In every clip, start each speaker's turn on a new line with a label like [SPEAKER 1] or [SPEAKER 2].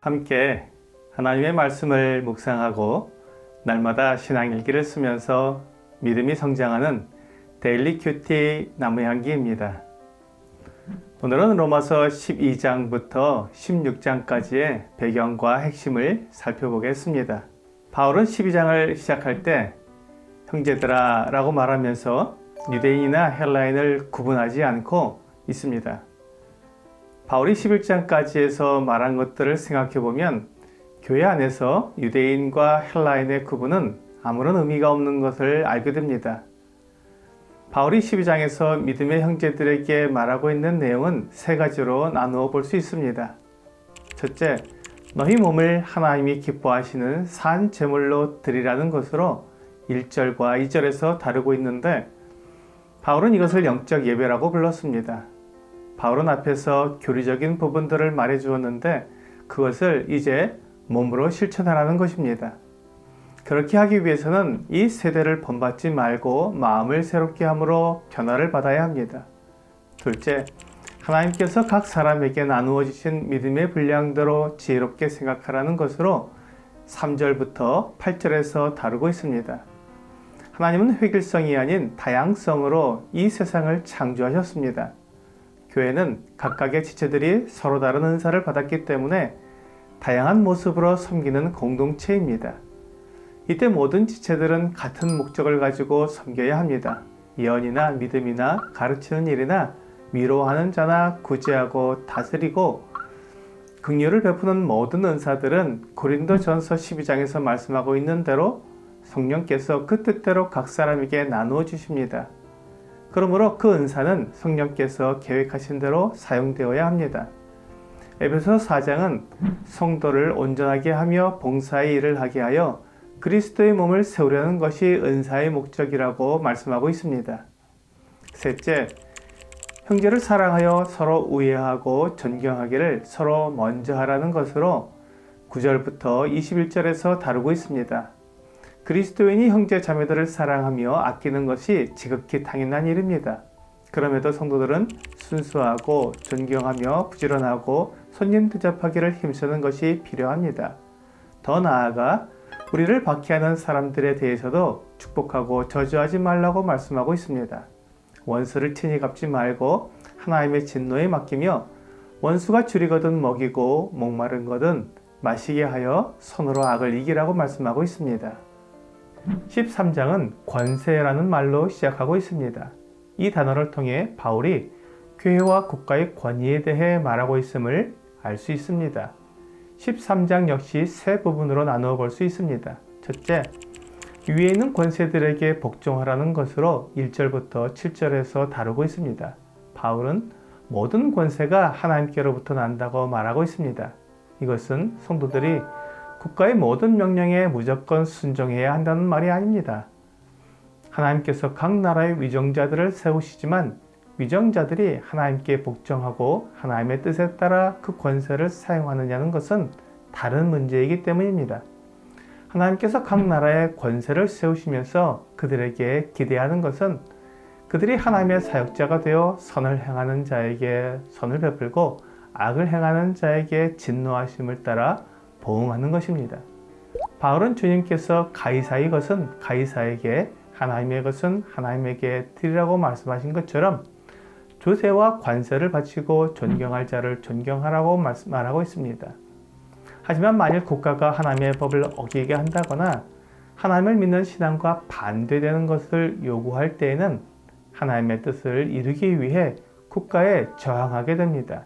[SPEAKER 1] 함께 하나님의 말씀을 묵상하고 날마다 신앙일기를 쓰면서 믿음이 성장하는 데일리 큐티 나무향기입니다. 오늘은 로마서 12장부터 16장까지의 배경과 핵심을 살펴보겠습니다. 바울은 12장을 시작할 때 형제들아 라고 말하면서 유대인이나 헬라인을 구분하지 않고 있습니다. 바울이 11장까지에서 말한 것들을 생각해보면 교회 안에서 유대인과 헬라인의 구분은 아무런 의미가 없는 것을 알게 됩니다. 바울이 12장에서 믿음의 형제들에게 말하고 있는 내용은 세 가지로 나누어 볼 수 있습니다. 첫째, 너희 몸을 하나님이 기뻐하시는 산 제물로 드리라는 것으로 1절과 2절에서 다루고 있는데 바울은 이것을 영적 예배라고 불렀습니다. 바울은 앞에서 교리적인 부분들을 말해 주었는데 그것을 이제 몸으로 실천하라는 것입니다. 그렇게 하기 위해서는 이 세대를 본받지 말고 마음을 새롭게 함으로 변화를 받아야 합니다. 둘째, 하나님께서 각 사람에게 나누어 주신 믿음의 분량대로 지혜롭게 생각하라는 것으로 3절부터 8절에서 다루고 있습니다. 하나님은 획일성이 아닌 다양성으로 이 세상을 창조하셨습니다. 교회는 각각의 지체들이 서로 다른 은사를 받았기 때문에 다양한 모습으로 섬기는 공동체입니다. 이때 모든 지체들은 같은 목적을 가지고 섬겨야 합니다. 예언이나 믿음이나 가르치는 일이나 위로하는 자나 구제하고 다스리고 긍휼을 베푸는 모든 은사들은 고린도전서 12장에서 말씀하고 있는 대로 성령께서 그 뜻대로 각 사람에게 나누어 주십니다. 그러므로 그 은사는 성령께서 계획하신 대로 사용되어야 합니다. 에베소 4장은 성도를 온전하게 하며 봉사의 일을 하게 하여 그리스도의 몸을 세우려는 것이 은사의 목적이라고 말씀하고 있습니다. 셋째, 형제를 사랑하여 서로 우애하고 존경하기를 서로 먼저 하라는 것으로 9절부터 21절에서 다루고 있습니다. 그리스도인이 형제 자매들을 사랑하며 아끼는 것이 지극히 당연한 일입니다. 그럼에도 성도들은 순수하고 존경하며 부지런하고 손님 대접하기를 힘쓰는 것이 필요합니다. 더 나아가 우리를 박해하는 사람들에 대해서도 축복하고 저주하지 말라고 말씀하고 있습니다. 원수를 친히 갚지 말고 하나님의 진노에 맡기며 원수가 줄이거든 먹이고 목마른 거든 마시게 하여 손으로 악을 이기라고 말씀하고 있습니다. 13장은 권세라는 말로 시작하고 있습니다. 이 단어를 통해 바울이 교회와 국가의 권위에 대해 말하고 있음을 알 수 있습니다. 13장 역시 세 부분으로 나누어 볼 수 있습니다. 첫째, 위에 있는 권세들에게 복종하라는 것으로 1절부터 7절에서 다루고 있습니다. 바울은 모든 권세가 하나님께로부터 난다고 말하고 있습니다. 이것은 성도들이 국가의 모든 명령에 무조건 순종해야 한다는 말이 아닙니다. 하나님께서 각 나라의 위정자들을 세우시지만 위정자들이 하나님께 복종하고 하나님의 뜻에 따라 그 권세를 사용하느냐는 것은 다른 문제이기 때문입니다. 하나님께서 각 나라의 권세를 세우시면서 그들에게 기대하는 것은 그들이 하나님의 사역자가 되어 선을 행하는 자에게 선을 베풀고 악을 행하는 자에게 진노하심을 따라 보응하는 것입니다. 바울은 주님께서 가이사의 것은 가이사에게 하나님의 것은 하나님에게 드리라고 말씀하신 것처럼 조세와 관세를 바치고 존경할 자를 존경하라고 말하고 있습니다. 하지만 만일 국가가 하나님의 법을 어기게 한다거나 하나님을 믿는 신앙과 반대되는 것을 요구할 때에는 하나님의 뜻을 이루기 위해 국가에 저항하게 됩니다.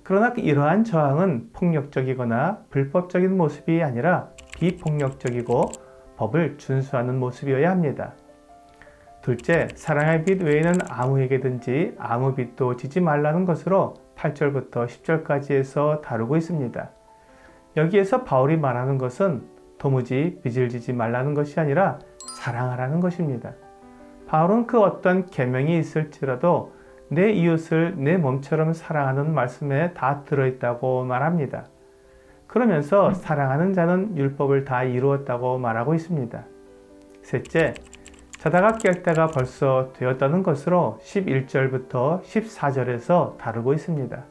[SPEAKER 1] 그러나 이러한 저항은 폭력적이거나 불법적인 모습이 아니라 비폭력적이고 법을 준수하는 모습이어야 합니다. 둘째, 사랑의 빚 외에는 아무에게든지 아무 빚도 지지 말라는 것으로 8절부터 10절까지에서 다루고 있습니다. 여기에서 바울이 말하는 것은 도무지 빚을 지지 말라는 것이 아니라 사랑하라는 것입니다. 바울은 그 어떤 계명이 있을지라도 내 이웃을 내 몸처럼 사랑하는 말씀에 다 들어있다고 말합니다. 그러면서 사랑하는 자는 율법을 다 이루었다고 말하고 있습니다. 셋째, 자다가 깰 때가 벌써 되었다는 것으로 11절부터 14절에서 다루고 있습니다.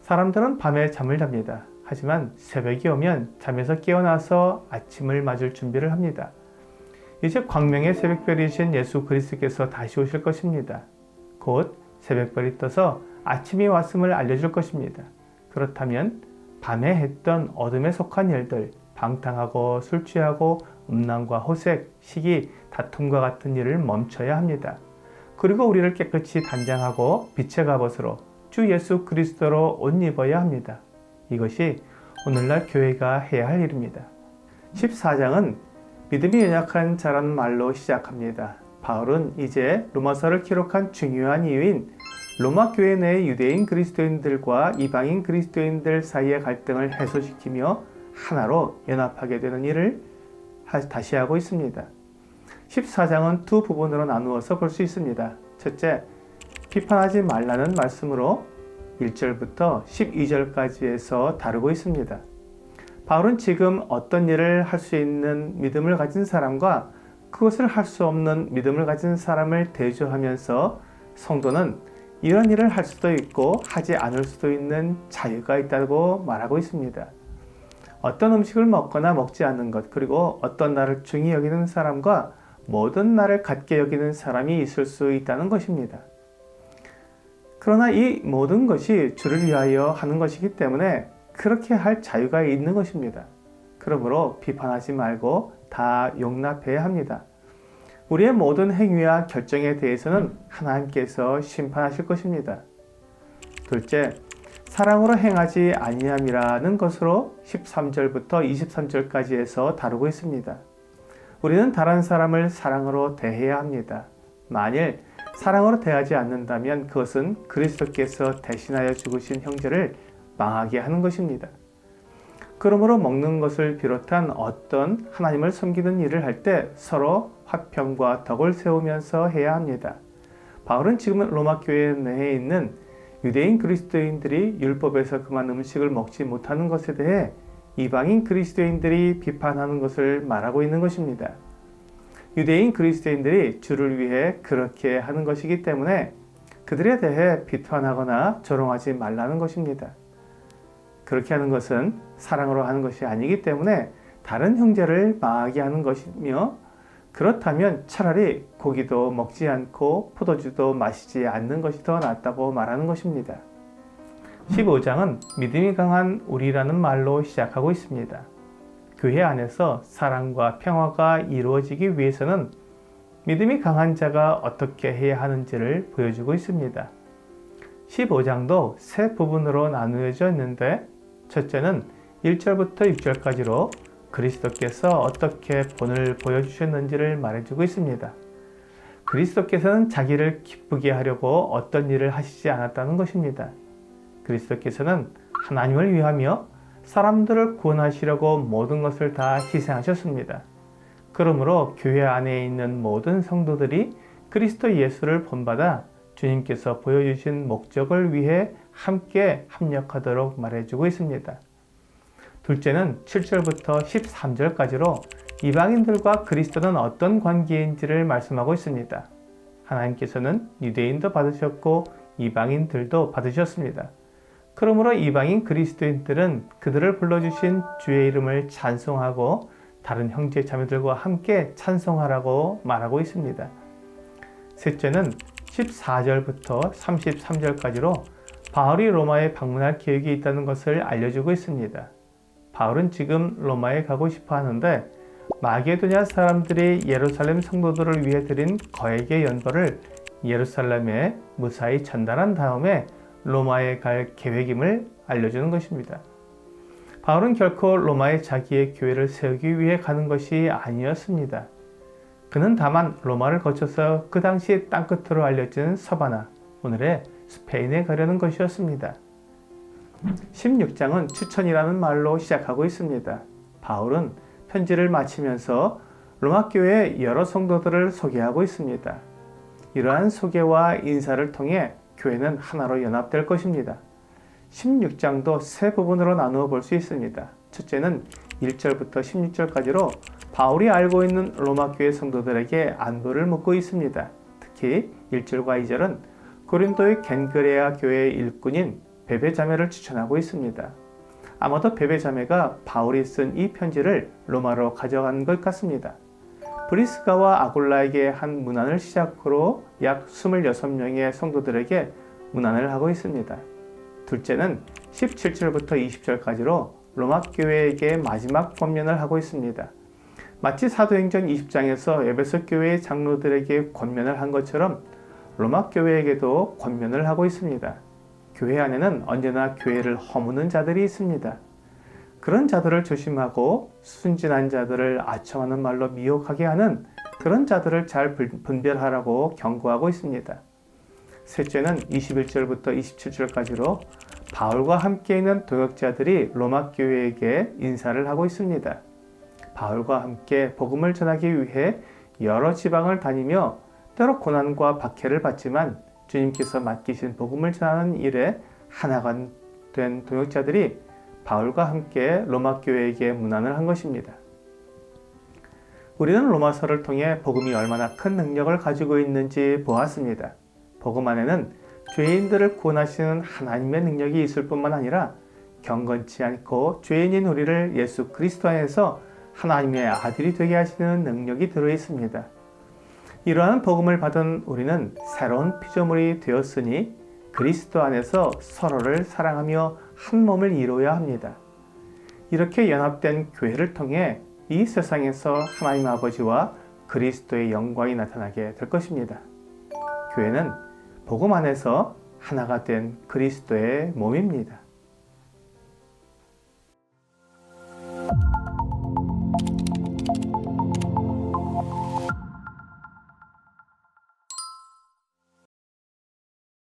[SPEAKER 1] 사람들은 밤에 잠을 잡니다. 하지만 새벽이 오면 잠에서 깨어나서 아침을 맞을 준비를 합니다. 이제 광명의 새벽별이신 예수 그리스도께서 다시 오실 것입니다. 곧 새벽별이 떠서 아침이 왔음을 알려줄 것입니다. 그렇다면 밤에 했던 어둠에 속한 일들, 방탕하고 술 취하고 음란과 호색, 시기, 다툼과 같은 일을 멈춰야 합니다. 그리고 우리를 깨끗이 단장하고 빛의 갑옷으로 주 예수 그리스도로 옷 입어야 합니다. 이것이 오늘날 교회가 해야 할 일입니다. 14장은 믿음이 연약한 자라는 말로 시작합니다. 바울은 이제 로마서를 기록한 중요한 이유인 로마 교회 내 유대인 그리스도인들과 이방인 그리스도인들 사이의 갈등을 해소시키며 하나로 연합하게 되는 일을 다시 하고 있습니다. 14장은 두 부분으로 나누어서 볼 수 있습니다. 첫째, 비판하지 말라는 말씀으로 1절부터 12절까지에서 다루고 있습니다. 바울은 지금 어떤 일을 할 수 있는 믿음을 가진 사람과 그것을 할 수 없는 믿음을 가진 사람을 대조하면서 성도는 이런 일을 할 수도 있고 하지 않을 수도 있는 자유가 있다고 말하고 있습니다. 어떤 음식을 먹거나 먹지 않는 것, 그리고 어떤 날을 중히 여기는 사람과 모든 날을 같게 여기는 사람이 있을 수 있다는 것입니다. 그러나 이 모든 것이 주를 위하여 하는 것이기 때문에 그렇게 할 자유가 있는 것입니다. 그러므로 비판하지 말고 다 용납해야 합니다. 우리의 모든 행위와 결정에 대해서는 하나님께서 심판하실 것입니다. 둘째, 사랑으로 행하지 아니함이라는 것으로 13절부터 23절까지 해서 다루고 있습니다. 우리는 다른 사람을 사랑으로 대해야 합니다. 만일 사랑으로 대하지 않는다면 그것은 그리스도께서 대신하여 죽으신 형제를 망하게 하는 것입니다. 그러므로 먹는 것을 비롯한 어떤 하나님을 섬기는 일을 할 때 서로 화평과 덕을 세우면서 해야 합니다. 바울은 지금 로마 교회 내에 있는 유대인 그리스도인들이 율법에서 그만 음식을 먹지 못하는 것에 대해 이방인 그리스도인들이 비판하는 것을 말하고 있는 것입니다. 유대인 그리스도인들이 주를 위해 그렇게 하는 것이기 때문에 그들에 대해 비판하거나 조롱하지 말라는 것입니다. 그렇게 하는 것은 사랑으로 하는 것이 아니기 때문에 다른 형제를 망하게 하는 것이며, 그렇다면 차라리 고기도 먹지 않고 포도주도 마시지 않는 것이 더 낫다고 말하는 것입니다. 15장은 믿음이 강한 우리라는 말로 시작하고 있습니다. 교회 안에서 사랑과 평화가 이루어지기 위해서는 믿음이 강한 자가 어떻게 해야 하는지를 보여주고 있습니다. 15장도 세 부분으로 나누어져 있는데, 첫째는 1절부터 6절까지로 그리스도께서 어떻게 본을 보여주셨는지를 말해주고 있습니다. 그리스도께서는 자기를 기쁘게 하려고 어떤 일을 하시지 않았다는 것입니다. 그리스도께서는 하나님을 위하며 사람들을 구원하시려고 모든 것을 다 희생하셨습니다. 그러므로 교회 안에 있는 모든 성도들이 그리스도 예수를 본받아 주님께서 보여주신 목적을 위해 함께 합력하도록 말해주고 있습니다. 둘째는 7절부터 13절까지로 이방인들과 그리스도는 어떤 관계인지를 말씀하고 있습니다. 하나님께서는 유대인도 받으셨고 이방인들도 받으셨습니다. 그러므로 이방인 그리스도인들은 그들을 불러주신 주의 이름을 찬송하고 다른 형제 자매들과 함께 찬송하라고 말하고 있습니다. 셋째는 14절부터 33절까지로 바울이 로마에 방문할 계획이 있다는 것을 알려주고 있습니다. 바울은 지금 로마에 가고 싶어 하는데 마게도냐 사람들이 예루살렘 성도들을 위해 드린 거액의 연보를 예루살렘에 무사히 전달한 다음에 로마에 갈 계획임을 알려주는 것입니다. 바울은 결코 로마에 자기의 교회를 세우기 위해 가는 것이 아니었습니다. 그는 다만 로마를 거쳐서 그 당시 땅끝으로 알려진 서바나, 오늘의 스페인에 가려는 것이었습니다. 16장은 추천이라는 말로 시작하고 있습니다. 바울은 편지를 마치면서 로마 교회의 여러 성도들을 소개하고 있습니다. 이러한 소개와 인사를 통해 교회는 하나로 연합될 것입니다. 16장도 세 부분으로 나누어 볼 수 있습니다. 첫째는 1절부터 16절까지로 바울이 알고 있는 로마 교회 성도들에게 안부를 묻고 있습니다. 특히 1절과 2절은 고린도의 겐그레아 교회의 일꾼인 베베 자매를 추천하고 있습니다. 아마도 베베 자매가 바울이 쓴 이 편지를 로마로 가져간 것 같습니다. 브리스가와 아굴라에게 한 문안을 시작으로 약 26명의 성도들에게 문안을 하고 있습니다. 둘째는 17절부터 20절까지로 로마 교회에게 마지막 권면을 하고 있습니다. 마치 사도행전 20장에서 에베소 교회의 장로들에게 권면을 한 것처럼 로마 교회에게도 권면을 하고 있습니다. 교회 안에는 언제나 교회를 허무는 자들이 있습니다. 그런 자들을 조심하고 순진한 자들을 아첨하는 말로 미혹하게 하는 그런 자들을 잘 분별하라고 경고하고 있습니다. 셋째는 21절부터 27절까지로 바울과 함께 있는 동역자들이 로마 교회에게 인사를 하고 있습니다. 바울과 함께 복음을 전하기 위해 여러 지방을 다니며 때로 고난과 박해를 받지만 주님께서 맡기신 복음을 전하는 일에 하나가 된 동역자들이 바울과 함께 로마 교회에게 문안을 한 것입니다. 우리는 로마서를 통해 복음이 얼마나 큰 능력을 가지고 있는지 보았습니다. 복음 안에는 죄인들을 구원하시는 하나님의 능력이 있을 뿐만 아니라 경건치 않고 죄인인 우리를 예수 그리스도 안에서 하나님의 아들이 되게 하시는 능력이 들어 있습니다. 이러한 복음을 받은 우리는 새로운 피조물이 되었으니 그리스도 안에서 서로를 사랑하며 한 몸을 이루어야 합니다. 이렇게 연합된 교회를 통해 이 세상에서 하나님 아버지와 그리스도의 영광이 나타나게 될 것입니다. 교회는 복음 안에서 하나가 된 그리스도의 몸입니다.